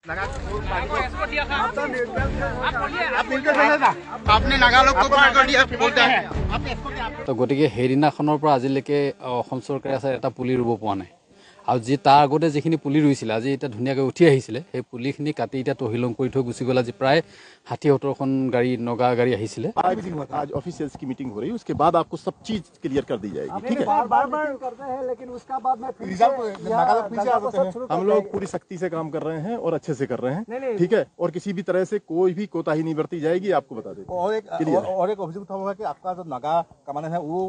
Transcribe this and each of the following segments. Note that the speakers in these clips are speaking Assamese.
তো গতিকে সেইদিনাখনৰ পৰা আজিলৈকে অসম চৰকাৰে আছে এটা পুলি ৰুব পৰা নাই আৰু যি তাৰ আগতে যিখিনি পুলি ৰুইছিল আজি এটা ধুনীয়াকৈ উঠি আহিছিলে সেই পুলিখিনি কাটি এতিয়া তহিলং কৰি থৈ গুচি গ'ল। আজি প্ৰায় 60-70খন গাড়ী নগা গাড়ী আহিছিলে। आज ऑफिशियल्स की मीटिंग हो रही है, उसके बाद आपको सब चीज क्लियर कर दी जाएगी। ठीक है, बार-बार करते हैं लेकिन उसका बाद में हम लोग पूरी सख्ती से काम कर रहे हैं और अच्छे से कर रहे हैं। ठीक है, और किसी भी तरह से कोई भी कोताही नहीं बरती जाएगी, आपको बता देते हैं। और एक अभियोग उठा हुआ है कि आपका जो नागा कमांडर है वो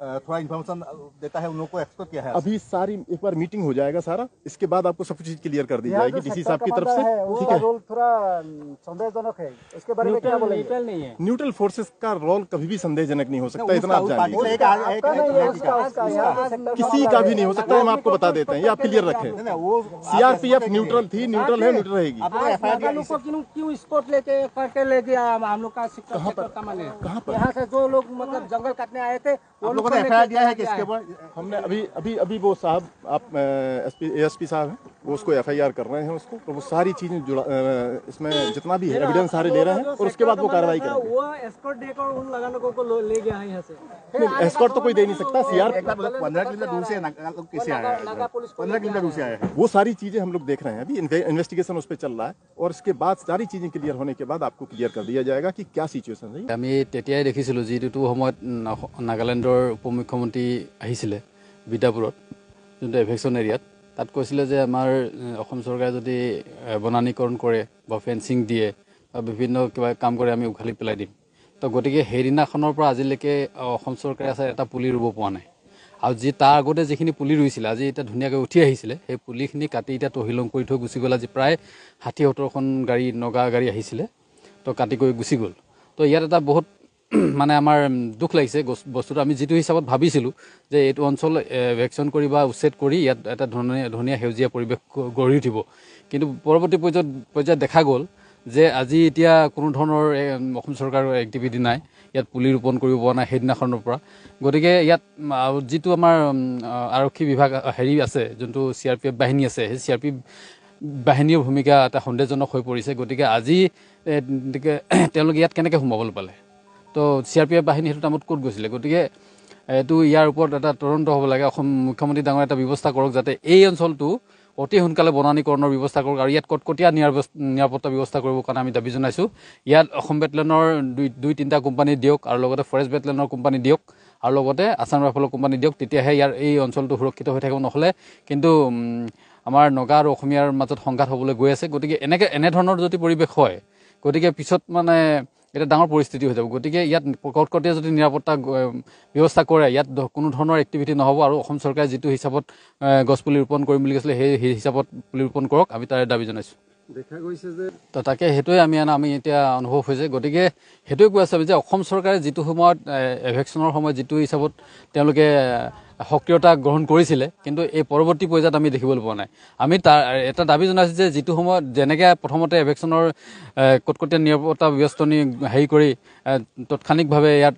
थोड़ा इन्फॉर्मेशन देता है, उन लोगों को एक्सपर्ट किया है। अभी सारी एक बार मीटिंग हो जाएगा सारा, इसके बाद आपको सब चीज क्लियर कर दी जाएगी डीसी साहब की तरफ से। ठीक है, थोड़ा संदेहजनक है, इसके बारे में क्या बोलेंगे? नहीं है, न्यूट्रल फोर्सेस का रोल कभी भी संदेहजनक नहीं हो सकता, इतना आप जानिए। किसी का भी नहीं हो सकता, हम आपको बता देते हैं, ये आप क्लियर रखें। सीआरपीएफ न्यूट्रल थी, न्यूट्रल है, न्यूट्रल रहेगी। क्यों स्पोर्ट लेके करके ले गया हम लोग का? कहाँ पर? यहाँ से जो लोग मतलब जंगल काटने आए थे वो लोग एफआईआर दिया है कि इसके ऊपर हमने अभी वो साहब आप एएसपी साहब हैं, वो उसको एफआईआर कर रहे हैं उसको, तो वो सारी चीजें इसमें जितना भी है एविडेंस सारे ले रहे हैं और उसके बाद वो कार्रवाई करेंगे। वो एस्कॉर्ट देकर उन लगानों को ले गया है यहाँ से। एस्कॉर्ट तो कोई दे नहीं सकता। सीआर 15 किलोमीटर दूर से कैसे आया है? 15 किलोमीटर दूर से आया है। वो सारी चीजें हम लोग देख रहे हैं, अभी इन्वेस्टिगेशन उस पर चल रहा है और इसके बाद सारी चीजें क्लियर होने के बाद आपको क्लियर कर दिया जाएगा कि क्या सिचुएशन है। আমি তেতিয়াই দেখিছিলোঁ যিটো সময়ত নাগালেণ্ডৰ উপমুখ্যমন্ত্ৰী আহিছিলে বিদাপুৰত যোনটো এভেকশ্যন এৰিয়াত, তাত কৈছিলে যে আমাৰ অসম চৰকাৰে যদি বনানীকৰণ কৰে বা ফেন্সিং দিয়ে বা বিভিন্ন কিবা কাম কৰে আমি উঘালি পেলাই দিম। তো গতিকে সেইদিনাখনৰ পৰা আজিলৈকে অসম চৰকাৰে আছে এটা পুলি ৰুব পৰা নাই আৰু যি তাৰ আগতে যিখিনি পুলি ৰুইছিলে আজি এতিয়া ধুনীয়াকৈ উঠি আহিছিলে সেই পুলিখিনি কাটি এতিয়া তহিলং কৰি থৈ গুচি গ'ল। আজি প্ৰায় 60-70খন গাড়ী নগা গাড়ী আহিছিলে, তো কাটি কৰি গুচি গ'ল। তো ইয়াত এটা বহুত মানে আমাৰ দুখ লাগিছে বস্তুটো। আমি যিটো হিচাপত ভাবিছিলোঁ যে এইটো অঞ্চল ভেকশ্যন কৰি বা উচ্ছেদ কৰি ইয়াত এটা ধুনীয়া সেউজীয়া পৰিৱেশ গঢ়ি উঠিব, কিন্তু পৰৱৰ্তী পৰ্যায়ত দেখা গ'ল যে আজি এতিয়া কোনো ধৰণৰ অসম চৰকাৰৰ এক্টিভিটি নাই, ইয়াত পুলি ৰোপণ কৰিব পৰা নাই সেইদিনাখনৰ পৰা। গতিকে ইয়াত যিটো আমাৰ আৰক্ষী বিভাগ আছে, যোনটো CRPF বাহিনী আছে, সেই CRPF বাহিনীৰ ভূমিকা এটা সন্দেহজনক হৈ পৰিছে। গতিকে আজি তেওঁলোকে ইয়াত কেনেকৈ সোমাবলৈ পালে? তো CRPF বাহিনী সেইটো টাইমত ক'ত গৈছিলে? গতিকে এইটো ইয়াৰ ওপৰত এটা তদন্ত হ'ব লাগে। অসম মুখ্যমন্ত্ৰী ডাঙৰ এটা ব্যৱস্থা কৰক যাতে এই অঞ্চলটো অতি সোনকালে বনানীকৰণৰ ব্যৱস্থা কৰক আৰু ইয়াত কটকটীয়া নিৰাপত্তা ব্যৱস্থা কৰিবৰ কাৰণে আমি দাবী জনাইছোঁ। ইয়াত অসম বেটেলিয়নৰ 2-3টা কোম্পানী দিয়ক আৰু লগতে ফৰেষ্ট বেটেলিয়নৰ কোম্পানী দিয়ক আৰু লগতে আছাম ৰাইফলৰ কোম্পানী দিয়ক, তেতিয়াহে ইয়াৰ এই অঞ্চলটো সুৰক্ষিত হৈ থাকিব। নহ'লে কিন্তু আমাৰ নগা আৰু অসমীয়াৰ মাজত সংঘাত হ'বলৈ গৈ আছে। গতিকে এনেধৰণৰ যদি পৰিৱেশ হয়, গতিকে পিছত মানে এটা ডাঙৰ পৰিস্থিতি হৈ যাব। গতিকে ইয়াত কটকটীয়া যদি নিৰাপত্তা ব্যৱস্থা কৰে, ইয়াত কোনো ধৰণৰ এক্টিভিটি নহ'ব আৰু অসম চৰকাৰে যিটো হিচাপত গছপুলি ৰোপণ কৰিম বুলি কৈছিলে সেই হিচাপত পুলি ৰোপণ কৰক, আমি তাৰে দাবী জনাইছোঁ। দেখা গৈছে যে তো তাকে সেইটোৱে আমি এতিয়া অনুভৱ হৈছে। গতিকে সেইটোৱে কৈ আছোঁ যে অসম চৰকাৰে যিটো সময়ত এভেকশ্যনৰ সময়ত যিটো হিচাপত তেওঁলোকে সক্ৰিয়তা গ্ৰহণ কৰিছিলে, কিন্তু এই পৰৱৰ্তী পৰ্যায়ত আমি দেখিবলৈ পোৱা নাই। আমি তাৰ এটা দাবী জনাইছোঁ যে যিটো সময়ত যেনেকৈ প্ৰথমতে এভেকশ্যনৰ কটকটীয়া নিৰাপত্তা ব্যৱস্থা হেৰি কৰি তাৎক্ষণিকভাৱে ইয়াত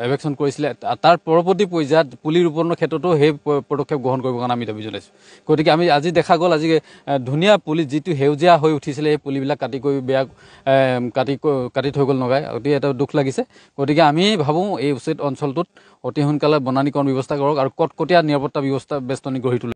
এভেকশ্যন কৰিছিলে, তাৰ পৰৱৰ্তী পৰ্যায়ত পুলি ৰোপণৰ ক্ষেত্ৰতো সেই পদক্ষেপ গ্ৰহণ কৰিবৰ কাৰণে আমি দাবী জনাইছোঁ। গতিকে আমি আজি দেখা গ'ল আজি ধুনীয়া পুলি যিটো সেউজীয়া হৈ উঠিছিলে সেই পুলিবিলাক কাটি কৰি কাটি থৈ গ'ল নগাই। গতিকে এটা দুখ লাগিছে। গতিকে আমি ভাবোঁ এই উচিত অঞ্চলটোত অতি সোনকালে বনানীকৰণ ব্যৱস্থা কৰক আৰু কটকটীয়া নিৰাপত্তা ব্যৱস্থা বেষ্টনী গঢ়ি তোলক।